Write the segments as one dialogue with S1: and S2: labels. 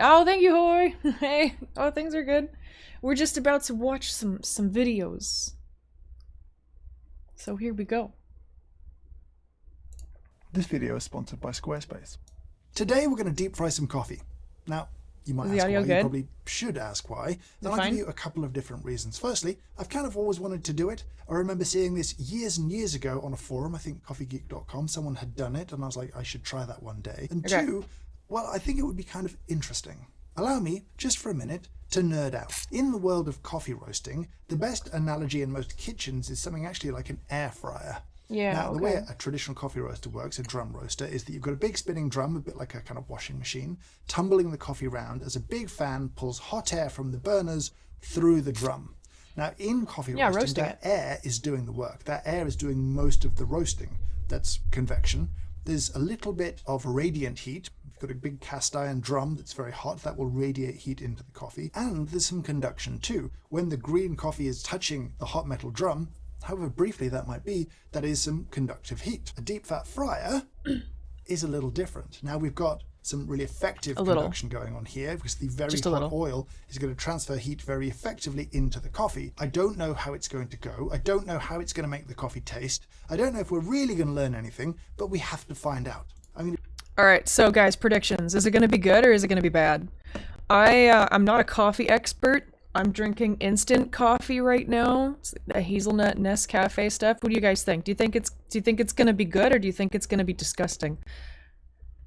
S1: Oh, thank you, Hoy. Hey, oh, things are good. We're just about to watch some videos. So here we go.
S2: This video is sponsored by Squarespace. Today we're going to deep fry some coffee. Now, you might ask why, you probably should ask why, and I'll give you a couple of different reasons. Firstly, I've kind of always wanted to do it. I remember seeing this years and years ago on a forum, I think coffeegeek.com, someone had done it, and I was like, I should try that one day. And two, well, I think it would be kind of interesting. Allow me, just for a minute, to nerd out. In the world of coffee roasting, the best analogy in most kitchens is something actually like an air fryer.
S1: Yeah,
S2: now, the way a traditional coffee roaster works, a drum roaster, is that you've got a big spinning drum, a bit like a kind of washing machine, tumbling the coffee round as a big fan pulls hot air from the burners through the drum. Now, in coffee roasting, that air is doing the work. That air is doing most of the roasting. That's convection. There's a little bit of radiant heat. You've got a big cast iron drum that's very hot. That will radiate heat into the coffee. And there's some conduction too. When the green coffee is touching the hot metal drum, however briefly that might be, that is some conductive heat. A deep fat fryer is a little different. Now we've got some really effective conduction going on here because the very hot oil is going to transfer heat very effectively into the coffee. I don't know how it's going to go. I don't know how it's going to make the coffee taste. I don't know if we're really going to learn anything, but we have to find out.
S1: All right, so guys, predictions. Is it going to be good or is it going to be bad? I'm not a coffee expert. I'm drinking instant coffee right now. It's a hazelnut Nescafe stuff. What do you guys think? Do you think it's gonna be good or do you think it's gonna be disgusting?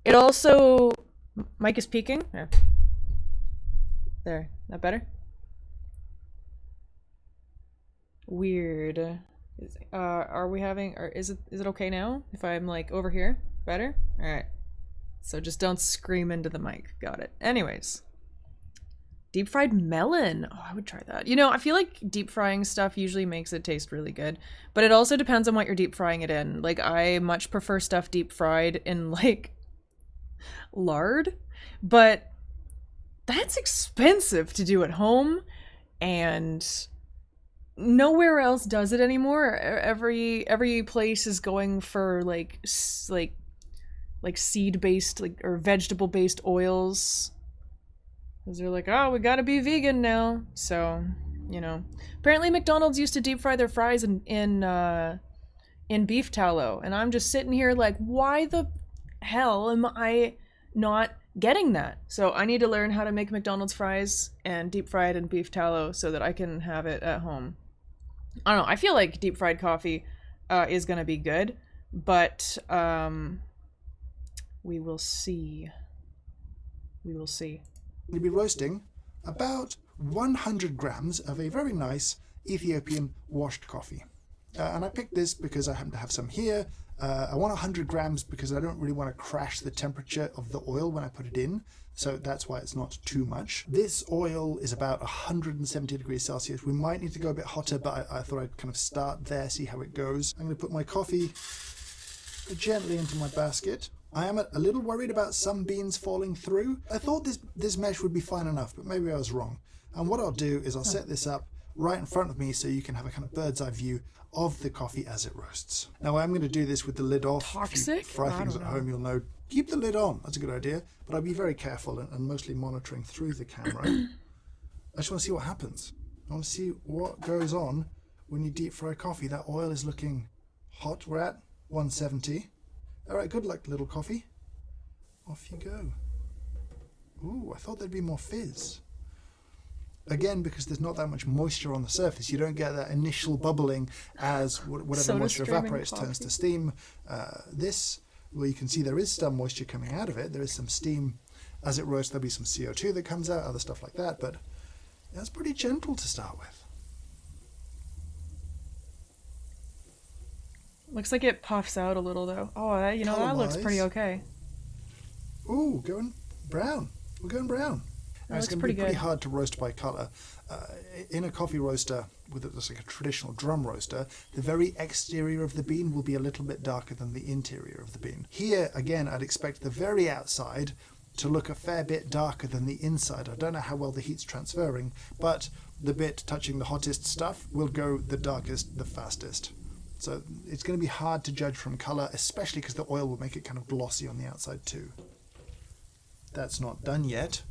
S1: It also, Mike is peeking. Yeah. There, that better? Weird. Are we having? Or is it okay now? If I'm like over here, better. All right. So just don't scream into the mic. Got it. Anyways. Deep fried melon. Oh, I would try that. You know, I feel like deep frying stuff usually makes it taste really good, but it also depends on what you're deep frying it in. Like, I much prefer stuff deep fried in like lard, but that's expensive to do at home and nowhere else does it anymore. Every place is going for like seed-based or vegetable-based oils. Because they're like, oh, we gotta be vegan now. So, you know. Apparently McDonald's used to deep fry their fries in beef tallow. And I'm just sitting here like, why the hell am I not getting that? So I need to learn how to make McDonald's fries and deep fry it in beef tallow so that I can have it at home. I don't know. I feel like deep fried coffee is gonna be good. But we will see. We will see.
S2: We'll be roasting about 100 grams of a very nice Ethiopian washed coffee. And I picked this because I happen to have some here. I want 100 grams because I don't really want to crash the temperature of the oil when I put it in. So that's why it's not too much. This oil is about 170 degrees Celsius. We might need to go a bit hotter, but I thought I'd kind of start there, see how it goes. I'm going to put my coffee gently into my basket. I am a little worried about some beans falling through. I thought this mesh would be fine enough, but maybe I was wrong. And what I'll do is I'll set this up right in front of me so you can have a kind of bird's eye view of the coffee as it roasts. Now I'm going to do this with the lid off.
S1: Toxic?
S2: If you fry things at home, you'll know. Keep the lid on. That's a good idea. But I'll be very careful and mostly monitoring through the camera. I just want to see what happens. I want to see what goes on when you deep fry coffee. That oil is looking hot. We're at 170. All right, good luck, little coffee. Off you go. Ooh, I thought there'd be more fizz. Again, because there's not that much moisture on the surface, you don't get that initial bubbling as whatever moisture evaporates turns to steam. Well, you can see there is some moisture coming out of it. There is some steam as it roasts. There'll be some CO2 that comes out, other stuff like that, but that's pretty gentle to start with.
S1: Looks like it puffs out a little though. Oh, that looks pretty okay.
S2: Ooh, going brown. We're going brown. Now, it's going to be pretty hard to roast by color. In a coffee roaster, with just like a traditional drum roaster, the very exterior of the bean will be a little bit darker than the interior of the bean. Here, again, I'd expect the very outside to look a fair bit darker than the inside. I don't know how well the heat's transferring, but the bit touching the hottest stuff will go the darkest, the fastest. So it's going to be hard to judge from color, especially because the oil will make it kind of glossy on the outside too. That's not done yet.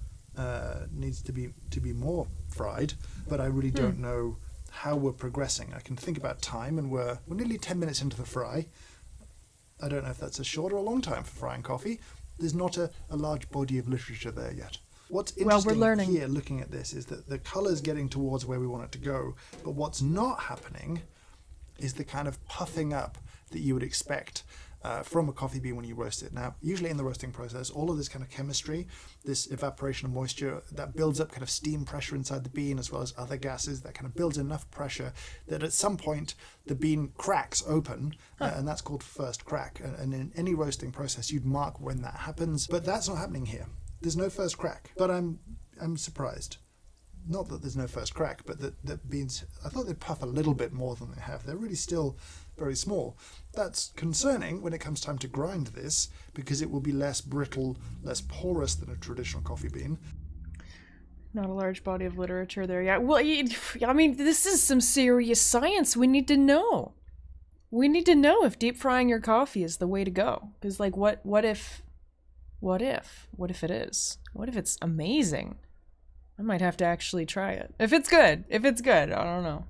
S2: needs to be more fried, but I really don't know how we're progressing. I can think about time, and we're nearly 10 minutes into the fry. I don't know if that's a short or a long time for frying coffee. There's not a large body of literature there yet. What's
S1: Well, we're
S2: interesting
S1: learning.
S2: here, looking at this, is that the colour's getting towards where we want it to go, but what's not happening is the kind of puffing up that you would expect from a coffee bean when you roast it. Now, usually in the roasting process, all of this kind of chemistry, this evaporation of moisture, that builds up kind of steam pressure inside the bean as well as other gases, that kind of builds enough pressure that at some point the bean cracks open, and that's called first crack. And in any roasting process, you'd mark when that happens, but that's not happening here. There's no first crack, but I'm surprised. Not that there's no first crack, but that beans, I thought they'd puff a little bit more than they have. They're really still very small. That's concerning when it comes time to grind this, because it will be less brittle, less porous than a traditional coffee bean.
S1: Not a large body of literature there yet. Well, I mean, this is some serious science. We need to know. We need to know if deep frying your coffee is the way to go. Because, like, what if it is? What if it's amazing? I might have to actually try it. If it's good, I don't know.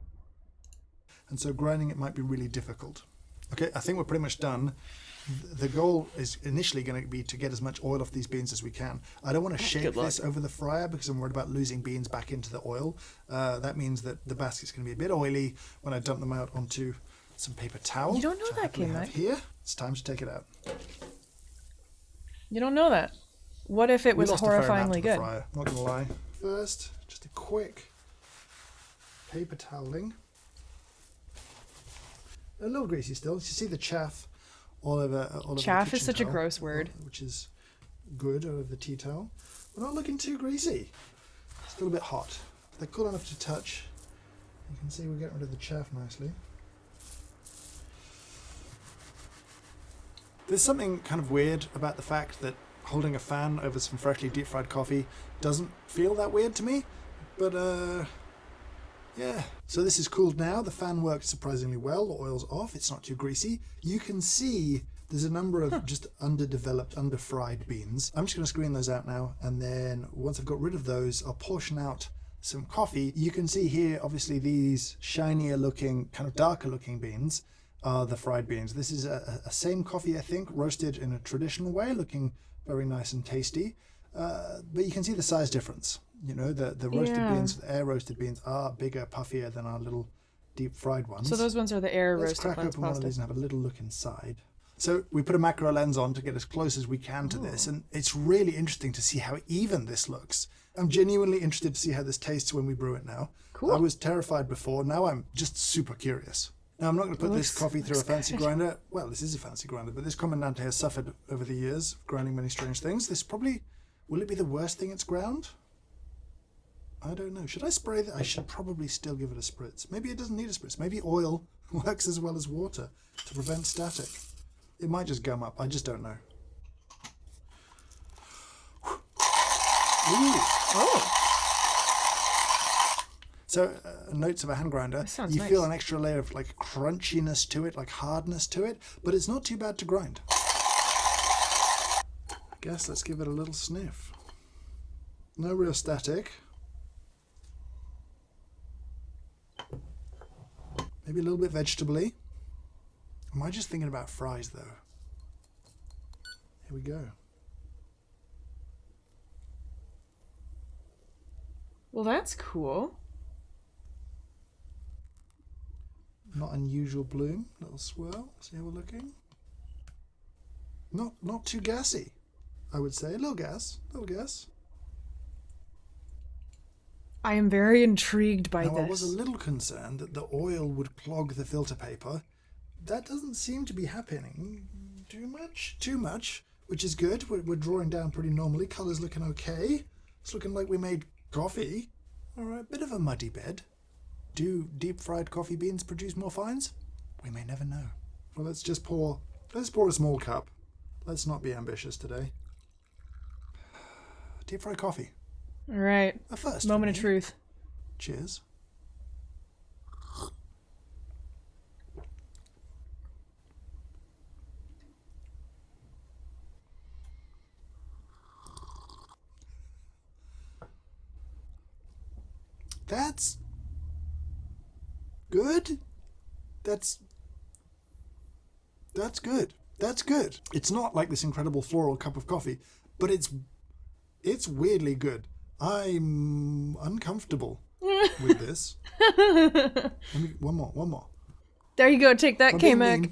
S2: And so grinding it might be really difficult. Okay, I think we're pretty much done. The goal is initially going to be to get as much oil off these beans as we can. I don't want to shake this over the fryer because I'm worried about losing beans back into the oil. That means that the basket's going to be a bit oily when I dump them out onto some paper towel.
S1: You don't know that, Kim.
S2: Here, it's time to take it out.
S1: You don't know that. What if it was horrifyingly good?
S2: Fryer, not going to lie. First, just a quick paper toweling. A little greasy still. You see the chaff all over
S1: chaff
S2: the
S1: is such a
S2: towel,
S1: gross word.
S2: which is good over the tea towel. We're not looking too greasy. Still a bit hot. If they're cool enough to touch, you can see we're getting rid of the chaff nicely. There's something kind of weird about the fact that holding a fan over some freshly deep fried coffee doesn't feel that weird to me, but yeah. So this is cooled now. The fan works surprisingly well. The oil's off. It's not too greasy. You can see there's a number of just underdeveloped, underfried beans. I'm just going to screen those out now, and then once I've got rid of those, I'll portion out some coffee. You can see here, obviously, these shinier looking, kind of darker looking beans are the fried beans. This is a same coffee, I think, roasted in a traditional way, looking very nice and tasty. But you can see the size difference. You know, the roasted beans, the air roasted beans are bigger, puffier than our little deep fried ones.
S1: So those ones are the air
S2: Let's
S1: roasted
S2: crack
S1: ones.
S2: open one of these and have a little look inside. So we put a macro lens on to get as close as we can to this, and it's really interesting to see how even this looks. I'm genuinely interested to see how this tastes when we brew it now.
S1: Cool.
S2: I was terrified before, now I'm just super curious. Now, I'm not going to put this coffee through a fancy grinder. Well, this is a fancy grinder, but this Comandante has suffered over the years, grinding many strange things. This probably, will it be the worst thing it's ground? I don't know. Should I spray that? I should probably still give it a spritz. Maybe it doesn't need a spritz. Maybe oil works as well as water to prevent static. It might just gum up. I just don't know. Ooh.
S1: Oh.
S2: So, notes of a hand grinder. You
S1: nice.
S2: feel an extra layer of like crunchiness to it, like hardness to it, but it's not too bad to grind. I guess let's give it a little sniff. No real static. Maybe a little bit vegetable-y. Am I just thinking about fries though? Here we go.
S1: Well, that's cool.
S2: Not unusual bloom, little swirl. See how we're looking? Not too gassy, I would say. A little gas.
S1: I am very intrigued by
S2: Now,
S1: this.
S2: I was a little concerned that the oil would clog the filter paper. That doesn't seem to be happening too much, which is good. We're drawing down pretty normally. Colour's looking okay. It's looking like we made coffee. All right, bit of a muddy bed. Do deep fried coffee beans produce more fines? We may never know. Well, let's pour a small cup. Let's not be ambitious today. Deep fried coffee.
S1: All right.
S2: A first.
S1: Moment of truth.
S2: Cheers. That's good. That's good. That's good. It's not like this incredible floral cup of coffee, but it's weirdly good. I'm uncomfortable with this. One more.
S1: There you go. Take that, K-Mac.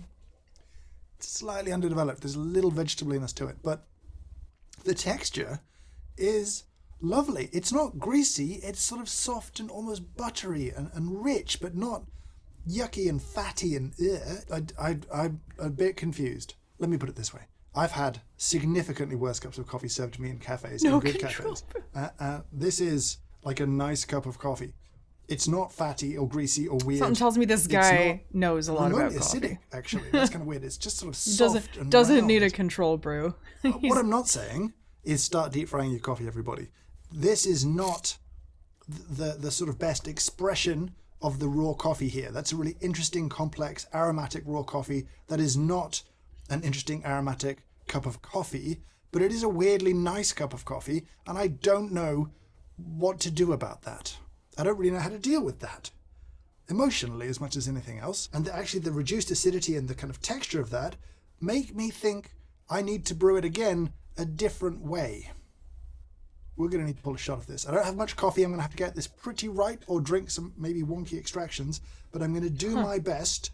S2: It's slightly underdeveloped. There's a little vegetableness to it, but the texture is lovely. It's not greasy. It's sort of soft and almost buttery and rich, but not yucky and fatty and I'm a bit confused. Let me put it this way. I've had significantly worse cups of coffee served to me in cafes, in good cafes. This is like a nice cup of coffee. It's not fatty or greasy or weird.
S1: Something tells me this guy knows a lot about coffee.
S2: Acidic, actually. That's kind of weird. It's just sort of soft and
S1: doesn't
S2: round.
S1: need a control brew.
S2: What I'm not saying is start deep frying your coffee, everybody. This is not the sort of best expression of the raw coffee here. That's a really interesting, complex, aromatic raw coffee that is not an interesting, aromatic cup of coffee, but it is a weirdly nice cup of coffee, and I don't know what to do about that. I don't really know how to deal with that emotionally as much as anything else. And actually the reduced acidity and the kind of texture of that make me think I need to brew it again a different way. We're going to need to pull a shot of this. I don't have much coffee. I'm going to have to get this pretty right or drink some maybe wonky extractions, but I'm going to do my best.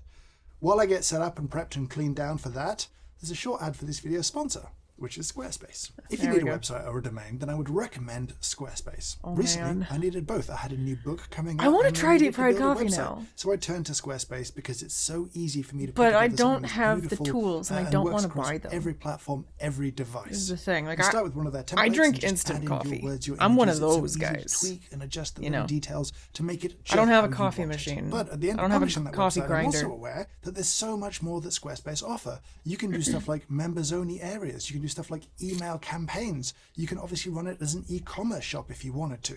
S2: While I get set up and prepped and cleaned down for that, there's a short ad for this video's sponsor, which is Squarespace. If you need a website or a domain, then I would recommend Squarespace. Recently, I needed both. I had a new book coming out.
S1: I want to try deep fried coffee now.
S2: So I turned to Squarespace because it's so easy for me to put
S1: But I
S2: together
S1: don't
S2: something
S1: have the
S2: beautiful,
S1: tools, and I
S2: and
S1: don't
S2: works
S1: want to
S2: across
S1: buy them.
S2: every platform, every device.
S1: This is the thing. Like,
S2: You start with one of their templates.
S1: I drink
S2: and just
S1: instant
S2: add in your
S1: coffee.
S2: words, your
S1: I'm one of
S2: images. It's so
S1: those
S2: easy to
S1: guys.
S2: tweak and adjust the
S1: You
S2: little
S1: know.
S2: details to make it.
S1: I don't have a
S2: just how you
S1: coffee
S2: want it.
S1: machine.
S2: But at the end
S1: I
S2: of
S1: don't have a
S2: publishing that
S1: coffee
S2: website,
S1: grinder.
S2: I'm also aware that there's so much more that Squarespace offer. You can do stuff like members-only areas. You can do stuff like email campaigns. You can obviously run it as an e-commerce shop if you wanted to.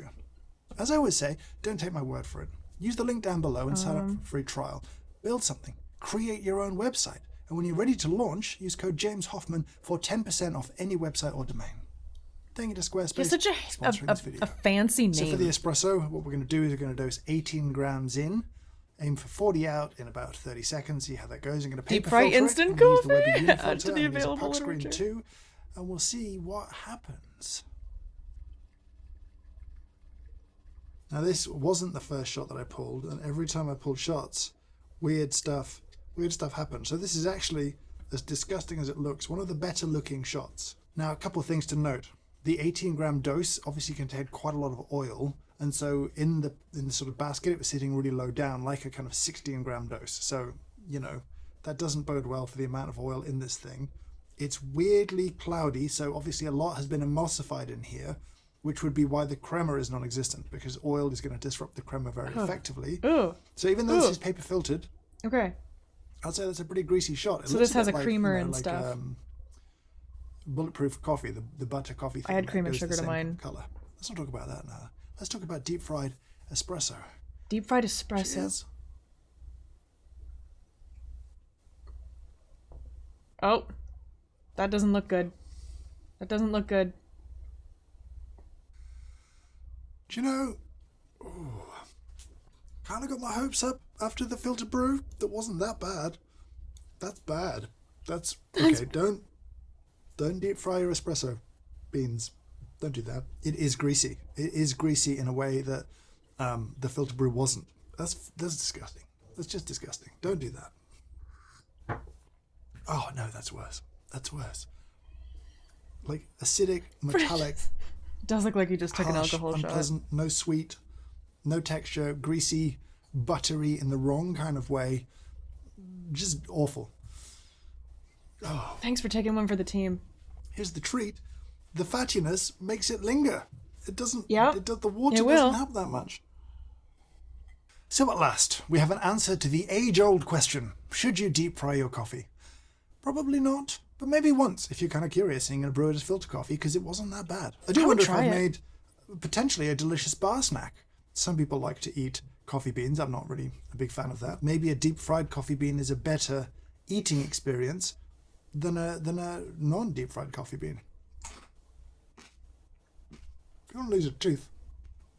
S2: As I always say, don't take my word for it. Use the link down below and sign up for a free trial. Build something. Create your own website. And when you're ready to launch, use code James Hoffman for 10% off any website or domain. Thank you to Squarespace
S1: It's such
S2: for sponsoring this video.
S1: a fancy
S2: So for
S1: name.
S2: the espresso, what we're going to do is we're going to dose 18 grams in, aim for 40 out in about 30 seconds, see how that goes. I'm going to
S1: Deep
S2: paper
S1: fry
S2: filter
S1: instant
S2: it. I'm going to use the
S1: coffee.
S2: Weber
S1: Add to
S2: Unifilter.
S1: the
S2: I'm going to use a
S1: available
S2: puck screen
S1: literature.
S2: too, and we'll see what happens. Now this wasn't the first shot that I pulled, and every time I pulled shots, weird stuff happened. So this is actually, as disgusting as it looks, one of the better looking shots. Now a couple of things to note. The 18-gram dose obviously contained quite a lot of oil, and so in the sort of basket it was sitting really low down, like a kind of 16-gram dose. So, you know, that doesn't bode well for the amount of oil in this thing. It's weirdly cloudy, so obviously a lot has been emulsified in here, which would be why the crema is non-existent, because oil is going to disrupt the crema very effectively.
S1: Ooh.
S2: So even though this is paper filtered,
S1: Okay.
S2: I'd say that's a pretty greasy shot. It
S1: So
S2: looks
S1: this has
S2: bit
S1: a
S2: like,
S1: creamer
S2: you know,
S1: and
S2: like,
S1: stuff.
S2: Bulletproof coffee, the butter coffee thing.
S1: I had
S2: that
S1: cream and
S2: goes
S1: sugar
S2: the
S1: to
S2: same
S1: mine.
S2: Color. Let's not talk about that now. Let's talk about deep fried espresso.
S1: Deep fried espresso.
S2: Cheers.
S1: Oh. That doesn't look good. That doesn't look good.
S2: Do you know, kind of got my hopes up after the filter brew. That wasn't that bad. That's bad. That's okay. Don't deep fry your espresso beans. Don't do that. It is greasy. It is greasy in a way that the filter brew wasn't. That's disgusting. That's just disgusting. Don't do that. Oh no, that's worse. That's worse. Like acidic, metallic.
S1: It does look like you just took an
S2: harsh,
S1: alcohol shot.
S2: unpleasant, no sweet, no texture, greasy, buttery in the wrong kind of way. Just awful. Oh,
S1: Thanks for taking one for the team.
S2: here's the treat. The fattiness makes it linger. It doesn't.
S1: Yep,
S2: The water
S1: it will.
S2: doesn't help that much. So at last, we have an answer to the age-old question: should you deep fry your coffee? Probably not, but maybe once if you're kind of curious and you're going to brew it as filter coffee, because it wasn't that bad. I do
S1: I would
S2: wonder if
S1: try
S2: I've
S1: it.
S2: made potentially a delicious bar snack. Some people like to eat coffee beans. I'm not really a big fan of that. Maybe a deep fried coffee bean is a better eating experience than a non-deep fried coffee bean. If you want to lose a tooth,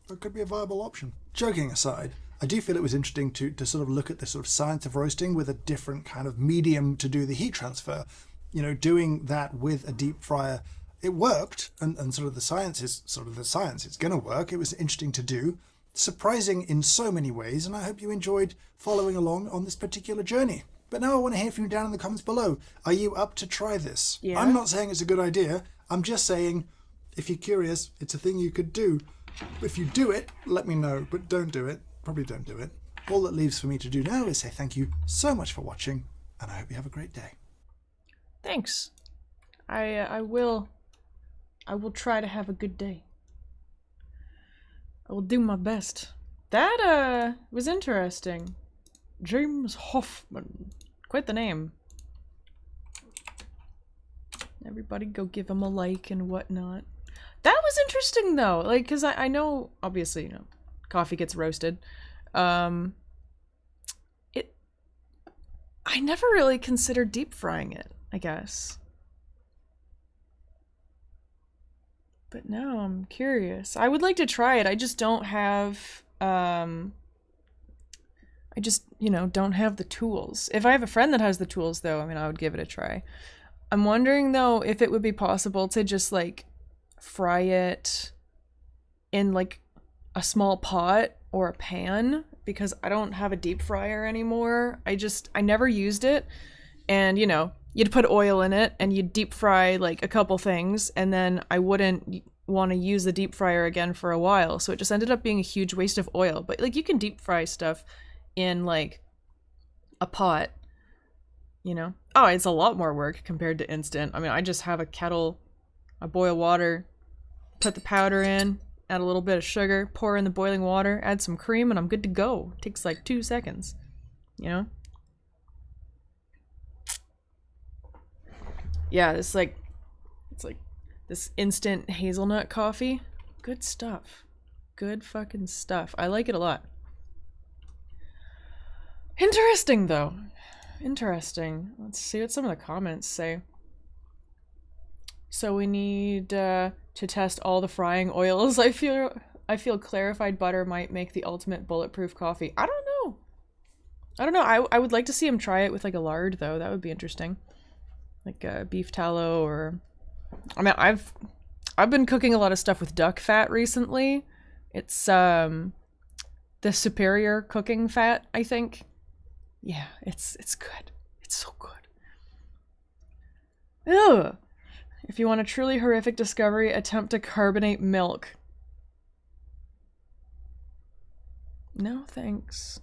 S2: that could be a viable option. joking aside, I do feel it was interesting to sort of look at the sort of science of roasting with a different kind of medium to do the heat transfer. You know, doing that with a deep fryer, it worked, and sort of the science is sort of the science. It's going to work. It was interesting to do, surprising in so many ways, and I hope you enjoyed following along on this particular journey. But now I want to hear from you down in the comments below. Are you up to try this?
S1: Yeah.
S2: I'm not saying it's a good idea. I'm just saying, if you're curious, it's a thing you could do. If you do it, let me know, but don't do it. Probably don't do it. All that leaves for me to do now is say thank you so much for watching, and I hope you have a great day.
S1: Thanks. I will try to have a good day. I will do my best. That was interesting. James Hoffman. Quite the name. Everybody go give him a like and whatnot. That was interesting though, like, because I know, obviously, you know, coffee gets roasted. I never really considered deep frying it, I guess. But now I'm curious. I would like to try it. I just don't have, I just, you know, don't have the tools. If I have a friend that has the tools, though, I mean, I would give it a try. I'm wondering, though, if it would be possible to just, like, fry it in, like, a small pot or a pan, because I don't have a deep fryer anymore. I never used it, and, you know, you'd put oil in it, and you'd deep fry, like, a couple things, and then I wouldn't want to use the deep fryer again for a while, so it just ended up being a huge waste of oil. But, like, you can deep fry stuff in, like, a pot, you know? Oh, it's a lot more work compared to instant. I mean, I just have a kettle, I boil water, put the powder in, add a little bit of sugar, pour in the boiling water, add some cream, and I'm good to go. It takes like 2 seconds, you know? Yeah, it's like this instant hazelnut coffee. Good stuff. Good fucking stuff. I like it a lot. Interesting, though. Interesting. Let's see what some of the comments say. So we need to test all the frying oils. I feel clarified butter might make the ultimate bulletproof coffee. I don't know. I would like to see him try it with like a lard, though. That would be interesting. Like beef tallow, or I mean, I've been cooking a lot of stuff with duck fat recently. It's the superior cooking fat, I think. Yeah, it's good. It's so good. Ugh. If you want a truly horrific discovery, attempt to carbonate milk. No, thanks.